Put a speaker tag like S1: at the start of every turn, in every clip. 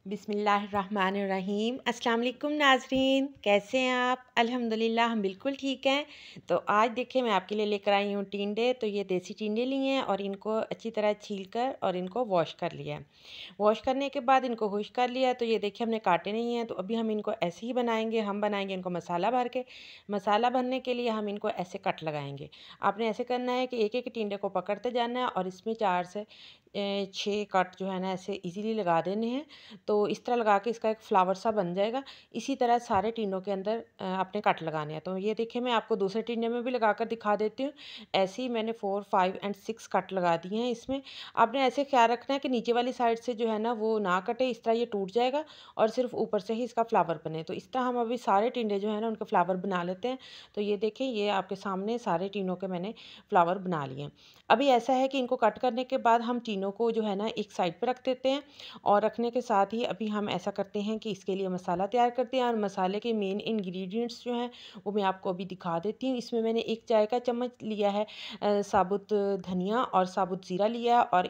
S1: बिस्मिल्लाहिर्रहमानिर्रहीम। अस्सलाम वालेकुम नाज़रीन, कैसे हैं आप? अल्हम्दुलिल्लाह हम बिल्कुल ठीक हैं। तो आज देखिए मैं आपके लिए लेकर आई हूँ टिंडे। तो ये देसी टिंडे लिए हैं और इनको अच्छी तरह छील कर और इनको वॉश कर लिया है। वॉश करने के बाद इनको खुश कर लिया है। तो ये देखिए हमने काटे नहीं हैं, तो अभी हम इनको ऐसे ही बनाएंगे। हम बनाएंगे इनको मसाला भर के। मसाला भरने के लिए हम इनको ऐसे कट लगाएंगे। आपने ऐसे करना है कि एक एक टिंडे को पकड़ते जाना है और इसमें 4 से 6 कट जो है ना ऐसे इजीली लगा देने हैं। तो इस तरह लगा के इसका एक फ्लावर सा बन जाएगा। इसी तरह सारे टिंडों के अंदर आपने कट लगाने हैं। तो ये देखिए मैं आपको दूसरे टिंडे में भी लगाकर दिखा देती हूँ। ऐसे ही मैंने 4, 5 एंड 6 कट लगा दिए हैं इसमें। आपने ऐसे ख्याल रखना है कि नीचे वाली साइड से जो है ना वो ना कटे, इस तरह ये टूट जाएगा और सिर्फ ऊपर से ही इसका फ्लावर बने। तो इस तरह हम अभी सारे टिंडे जो है ना उनके फ्लावर बना लेते हैं। तो ये देखिए ये आपके सामने सारे टिंडों के मैंने फ्लावर बना लिए हैं। अभी ऐसा है कि इनको कट करने के बाद हम टिंडों को जो है ना एक साइड पर रख देते हैं और रखने के साथ ही अभी हम ऐसा करते हैं कि इसके लिए मसाला तैयार करते हैं। और मसाले के मेन इंग्रेडिएंट्स जो हैं वो मैं आपको अभी दिखा देती हूँ। इसमें मैंने 1 चाय का चम्मच लिया है साबुत धनिया और साबुत ज़ीरा लिया है और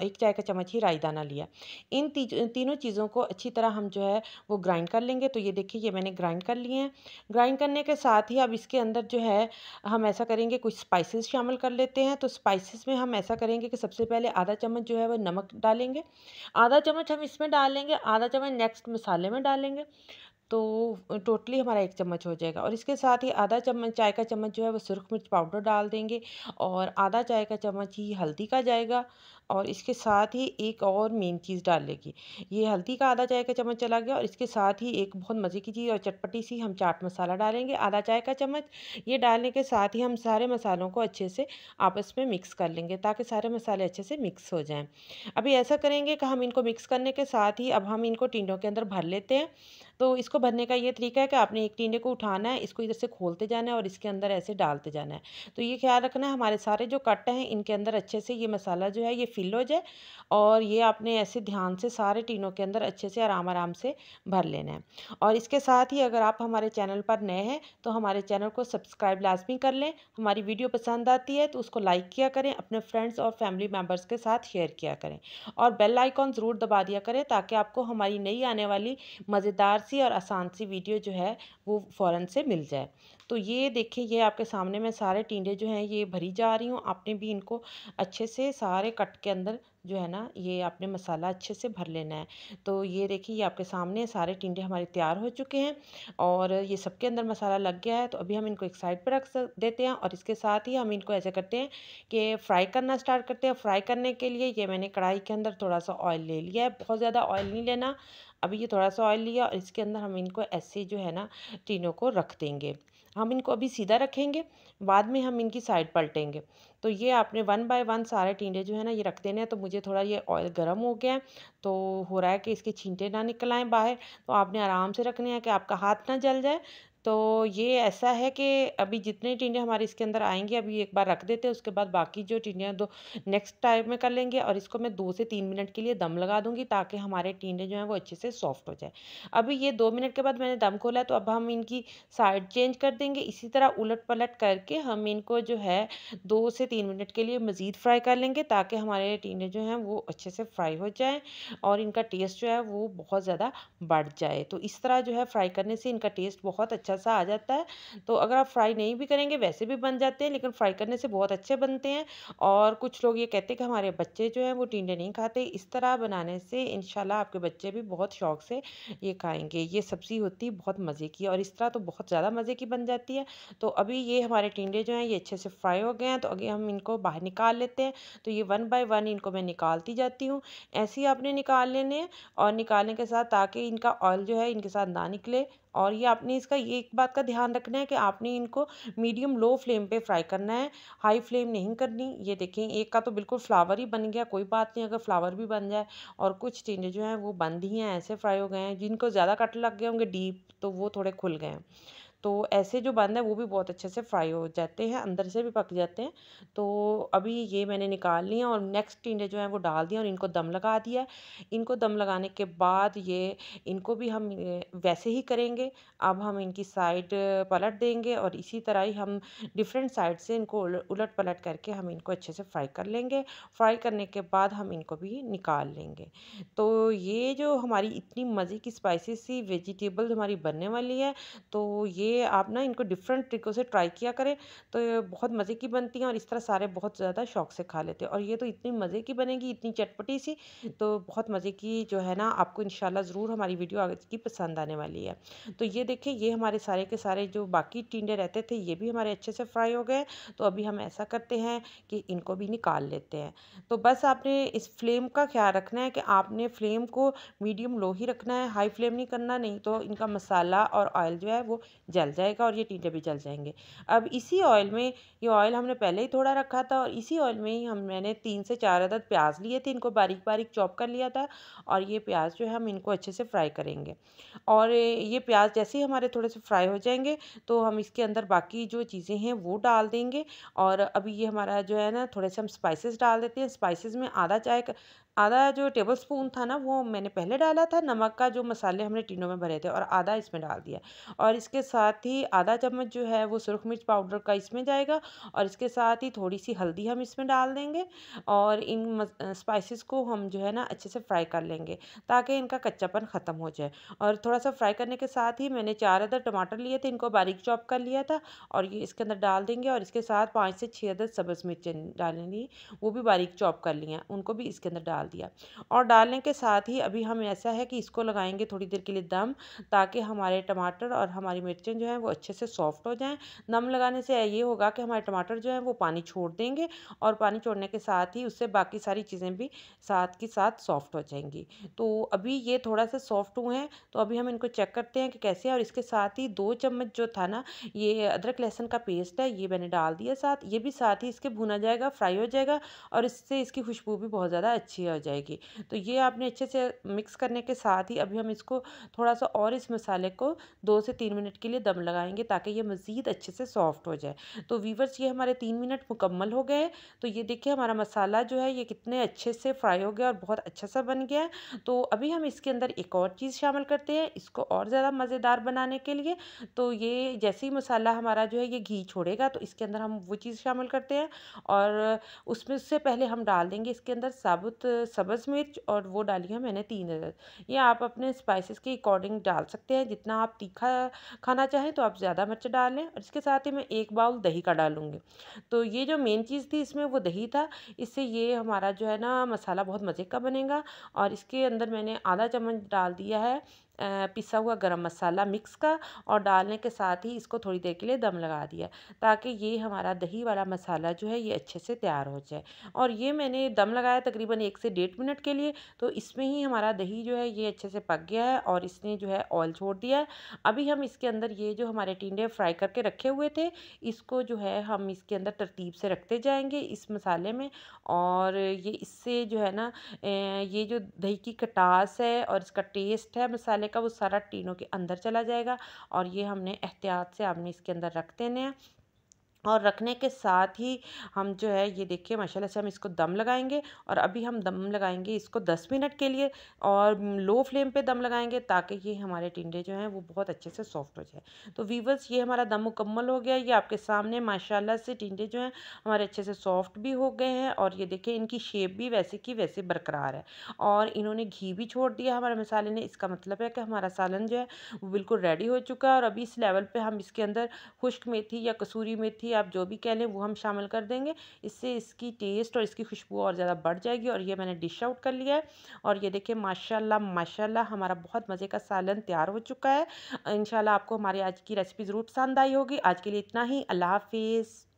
S1: 1 चाय का चम्मच ही राई दाना लिया। इन तीनों चीज़ों को अच्छी तरह हम जो है वो ग्राइंड कर लेंगे। तो ये देखिए ये मैंने ग्राइंड कर लिए हैं। ग्राइंड करने के साथ ही अब इसके अंदर जो है हम ऐसा करेंगे, कुछ स्पाइसेस शामिल कर लेते हैं। तो स्पाइसेस में हम ऐसा करेंगे कि सबसे पहले आधा चम्मच जो है वो नमक डालेंगे। आधा चम्मच हम इसमें डालेंगे, आधा चम्मच नेक्स्ट मसाले में डालेंगे। तो टोटली हमारा 1 चम्मच हो जाएगा। और इसके साथ ही आधा चम्मच चाय का चम्मच जो है वो सुरख मिर्च पाउडर डाल देंगे और आधा चाय का चम्मच ही हल्दी का जाएगा। और इसके साथ ही एक और मेन चीज़ डालेगी। ये हल्दी का आधा चाय का चम्मच चला गया और इसके साथ ही एक बहुत मज़े की चीज़ और चटपटी सी हम चाट मसाला डालेंगे आधा चाय का चम्मच। ये डालने के साथ ही हम सारे मसालों को अच्छे से आपस में मिक्स कर लेंगे ताकि सारे मसाले अच्छे से मिक्स हो जाएँ। अभी ऐसा करेंगे कि हम इनको मिक्स करने के साथ ही अब हम इनको टिंडों के अंदर भर लेते हैं। तो इसको भरने का ये तरीका है कि आपने एक टिंडे को उठाना है, इसको इधर से खोलते जाना है और इसके अंदर ऐसे डालते जाना है। तो ये ख्याल रखना है हमारे सारे जो कट हैं इनके अंदर अच्छे से ये मसाला जो है ये फिल हो जाए। और ये आपने ऐसे ध्यान से सारे टिनों के अंदर अच्छे से आराम-आराम से भर लेना है। और इसके साथ ही अगर आप हमारे चैनल पर नए हैं तो हमारे चैनल को सब्सक्राइब लाज़मी कर लें। हमारी वीडियो पसंद आती है तो उसको लाइक किया करें, अपने फ्रेंड्स और फैमिली मेंबर्स के साथ शेयर किया करें। और बेल आइकॉन ज़रूर दबा दिया करें ताकि आपको हमारी नई आने वाली मज़ेदार सी और आसान सी वीडियो जो है वो फ़ौरन से मिल जाए। तो ये देखिए ये आपके सामने मैं सारे टिंडे जो हैं ये भरी जा रही हूँ। आपने भी इनको अच्छे से सारे कट के अंदर जो है ना ये आपने मसाला अच्छे से भर लेना है। तो ये देखिए ये आपके सामने सारे टिंडे हमारे तैयार हो चुके हैं और ये सबके अंदर मसाला लग गया है। तो अभी हम इनको एक साइड पर देते हैं और इसके साथ ही हम इनको ऐसे करते हैं कि फ्राई करना स्टार्ट करते हैं। फ्राई करने के लिए ये मैंने कढ़ाई के अंदर थोड़ा सा ऑयल ले लिया है, बहुत ज़्यादा ऑयल नहीं लेना। अभी ये थोड़ा सा ऑयल लिया और इसके अंदर हम इनको ऐसे जो है ना तीनों को रख देंगे। हम इनको अभी सीधा रखेंगे, बाद में हम इनकी साइड पलटेंगे। तो ये आपने 1 बाय 1 सारे टिंडे जो है ना ये रख देने हैं। तो मुझे थोड़ा ये ऑयल गर्म हो गया है, तो हो रहा है कि इसके छींटे ना निकल आएँ बाहर। तो आपने आराम से रखने हैं कि आपका हाथ ना जल जाए। तो ये ऐसा है कि अभी जितने टिंडे हमारे इसके अंदर आएँगे अभी एक बार रख देते हैं, उसके बाद बाकी जो टिंडियाँ दो नेक्स्ट टाइम में कर लेंगे और इसको मैं 2 से 3 मिनट के लिए दम लगा दूँगी ताकि हमारे टिंडे जो हैं वो अच्छे से सॉफ्ट हो जाए। अभी ये 2 मिनट के बाद मैंने दम खोला है, तो अब हम इनकी साइड चेंज कर देंगे। इसी तरह उलट-पलट करके हम इनको जो है 2 से 3 मिनट के लिए मज़ीद फ्राई कर लेंगे ताकि हमारे टिंडे जो हैं वो अच्छे से फ्राई हो जाएँ और इनका टेस्ट जो है वो बहुत ज़्यादा बढ़ जाए। तो इस तरह जो है फ्राई करने से इनका टेस्ट बहुत अच्छा-सा आ जाता है। तो अगर आप फ्राई नहीं भी करेंगे वैसे भी बन जाते हैं, लेकिन फ्राई करने से बहुत अच्छे बनते हैं। और कुछ लोग ये कहते हैं कि हमारे बच्चे जो हैं वो टिंडे नहीं खाते। इस तरह बनाने से इंशाल्लाह आपके बच्चे भी बहुत शौक से ये खाएँगे। ये सब्ज़ी होती है बहुत मज़े की और इस तरह तो बहुत ज़्यादा मज़े की बन जाती है। तो अभी ये हमारे टिंडे जो हैं ये अच्छे से फ्राई हो गए हैं, तो अभी हम इनको बाहर निकाल लेते हैं। तो ये 1 बाय 1 इनको मैं निकालती जाती हूँ। ऐसे ही आपने निकाल लेने हैं और निकालने के साथ ताकि इनका ऑयल जो है इनके साथ ना निकले। और ये आपने इसका ये एक बात का ध्यान रखना है कि आपने इनको मीडियम लो फ्लेम पे फ्राई करना है, हाई फ्लेम नहीं करनी। ये देखें एक का तो बिल्कुल फ्लावर ही बन गया, कोई बात नहीं अगर फ्लावर भी बन जाए। और कुछ टिंडे जो हैं वो बंद ही हैं, ऐसे फ्राई हो गए हैं। जिनको ज़्यादा कट लग गए होंगे डीप तो वो थोड़े खुल गए हैं। तो ऐसे जो बंद है वो भी बहुत अच्छे से फ्राई हो जाते हैं, अंदर से भी पक जाते हैं। तो अभी ये मैंने निकाल लिया और नेक्स्ट टिंडे जो हैं वो डाल दिए और इनको दम लगा दिया है। इनको दम लगाने के बाद ये इनको भी हम वैसे ही करेंगे। अब हम इनकी साइड पलट देंगे और इसी तरह ही हम डिफरेंट साइड से इनको उलट पलट करके हम इनको अच्छे से फ्राई कर लेंगे। फ्राई करने के बाद हम इनको भी निकाल लेंगे। तो ये जो हमारी इतनी मज़े की स्पाइसी सी वेजिटेबल हमारी बनने वाली है, तो ये आप ना इनको डिफरेंट तरीक़ों से ट्राई किया करें, तो ये बहुत मज़े की बनती हैं और इस तरह सारे बहुत ज़्यादा शौक से खा लेते हैं। और ये तो इतनी मज़े की बनेगी, इतनी चटपटी सी, तो बहुत मज़े की जो है ना, आपको इंशाल्लाह ज़रूर हमारी वीडियो आज की पसंद आने वाली है। तो ये देखिए, ये हमारे सारे के सारे जो बाकी टिंडे रहते थे ये भी हमारे अच्छे से फ्राई हो गए। तो अभी हम ऐसा करते हैं कि इनको भी निकाल लेते हैं। तो बस आपने इस फ्लेम का ख्याल रखना है कि आपने फ्लेम को मीडियम लो ही रखना है, हाई फ्लेम नहीं करना, नहीं तो इनका मसाला और ऑयल जो है वो जल जाएगा और ये टिंडे भी जल जाएंगे। अब इसी ऑयल में, ये ऑयल हमने पहले ही थोड़ा रखा था और इसी ऑयल में ही मैंने 3 से 4 अदद प्याज लिए थे, इनको बारीक बारीक चॉप कर लिया था और ये प्याज जो है हम इनको अच्छे से फ्राई करेंगे। और ये प्याज जैसे ही हमारे थोड़े से फ्राई हो जाएंगे तो हम इसके अंदर बाकी जो चीज़ें हैं वो डाल देंगे। और अभी ये हमारा जो है ना, थोड़े से हम स्पाइसेस डाल देते हैं। स्पाइसेस में आधा जो टेबल स्पून था ना, वो मैंने पहले डाला था नमक का, जो मसाले हमने टिनों में भरे थे, और आधा इसमें डाल दिया। और इसके साथ ही आधा चम्मच जो है वो सुरख मिर्च पाउडर का इसमें जाएगा और इसके साथ ही थोड़ी सी हल्दी हम इसमें डाल देंगे। और इन स्पाइसेस को हम जो है ना अच्छे से फ्राई कर लेंगे ताकि इनका कच्चापन ख़त्म हो जाए। और थोड़ा सा फ्राई करने के साथ ही मैंने 4 अदद टमाटर लिए थे, इनको बारीक चॉप कर लिया था और ये इसके अंदर डाल देंगे। और इसके साथ 5 से 6 अदद सब्ज़ मिर्चें डालेंगी, वो भी बारीक चॉप कर ली हैं, उनको भी इसके अंदर डाल दिया। और डालने के साथ ही अभी हम ऐसा है कि इसको लगाएंगे थोड़ी देर के लिए दम, ताकि हमारे टमाटर और हमारी मिर्चें जो हैं वो अच्छे से सॉफ्ट हो जाएं। दम लगाने से ये होगा कि हमारे टमाटर जो हैं वो पानी छोड़ देंगे और पानी छोड़ने के साथ ही उससे बाकी सारी चीज़ें भी साथ के साथ सॉफ्ट हो जाएंगी। तो अभी ये थोड़ा सा सॉफ्ट हुए हैं, तो अभी हम इनको चेक करते हैं कि कैसे हैं। और इसके साथ ही 2 चम्मच जो था ना, ये अदरक लहसुन का पेस्ट है, ये मैंने डाल दिया साथ। ये भी साथ ही इसके भुना जाएगा, फ्राई हो जाएगा और इससे इसकी खुशबू भी बहुत ज़्यादा अच्छी हो जाएगी। तो ये आपने अच्छे से मिक्स करने के साथ ही अभी हम इसको थोड़ा सा और इस मसाले को 2 से 3 मिनट के लिए दम लगाएंगे ताकि ये मज़ीद अच्छे से सॉफ्ट हो जाए। तो वीवर्स, ये हमारे 3 मिनट मुकम्मल हो गए। तो ये देखिए, हमारा मसाला जो है ये कितने अच्छे से फ्राई हो गया और बहुत अच्छा सा बन गया है। तो अभी हम इसके अंदर एक और चीज़ शामिल करते हैं इसको और ज़्यादा मज़ेदार बनाने के लिए। तो ये जैसे ही मसाला हमारा जो है ये घी छोड़ेगा, तो इसके अंदर हम वो चीज़ शामिल करते हैं। और उसमें से पहले हम डाल देंगे इसके अंदर साबुत सब्ज़ मिर्च, और वो डाली है मैंने 3 अदद। ये आप अपने स्पाइसेस के अकॉर्डिंग डाल सकते हैं, जितना आप तीखा खाना चाहें तो आप ज़्यादा मिर्च डाल लें। और इसके साथ ही मैं 1 बाउल दही का डालूँगी। तो ये जो मेन चीज़ थी इसमें वो दही था, इससे ये हमारा जो है ना मसाला बहुत मज़े का बनेगा। और इसके अंदर मैंने आधा चम्मच डाल दिया है पिसा हुआ गरम मसाला मिक्स का, और डालने के साथ ही इसको थोड़ी देर के लिए दम लगा दिया ताकि ये हमारा दही वाला मसाला जो है ये अच्छे से तैयार हो जाए। और ये मैंने दम लगाया तकरीबन 1 से 1.5 मिनट के लिए। तो इसमें ही हमारा दही जो है ये अच्छे से पक गया है और इसने जो है ऑयल छोड़ दिया है। अभी हम इसके अंदर ये जो हमारे टिंडे फ्राई करके रखे हुए थे, इसको जो है हम इसके अंदर तरतीब से रखते जाएंगे इस मसाले में। और ये इससे जो है ना ये जो दही की खटास है और इसका टेस्ट है मसाले का, वो सारा टीनों के अंदर चला जाएगा। और ये हमने एहतियात से हमने इसके अंदर रख देने हैं। और रखने के साथ ही हम जो है ये देखिए माशाल्लाह से हम इसको दम लगाएंगे। और अभी हम दम लगाएंगे इसको 10 मिनट के लिए, और लो फ्लेम पे दम लगाएंगे ताकि ये हमारे टिंडे जो हैं वो बहुत अच्छे से सॉफ्ट हो जाए। तो वीवर्स, ये हमारा दम मुकम्मल हो गया। ये आपके सामने माशाल्लाह से टिंडे जो हैं हमारे अच्छे से सॉफ्ट भी हो गए हैं, और ये देखिए इनकी शेप भी वैसे की वैसे बरकरार है। और इन्होंने घी भी छोड़ दिया हमारे मसाले ने। इसका मतलब है कि हमारा सालन जो है वो बिल्कुल रेडी हो चुका है। और अभी इस लेवल पर हम इसके अंदर खुश्क मेथी या कसूरी मेथी, आप जो भी कह लें, वो हम शामिल कर देंगे। इससे इसकी टेस्ट और इसकी खुशबू और ज़्यादा बढ़ जाएगी। और ये मैंने डिश आउट कर लिया है। और ये देखिए माशाल्लाह माशाल्लाह हमारा बहुत मज़े का सालन तैयार हो चुका है। इंशाल्लाह आपको हमारी आज की रेसिपी ज़रूर पसंद आई होगी। आज के लिए इतना ही। अल्लाह हाफिज़।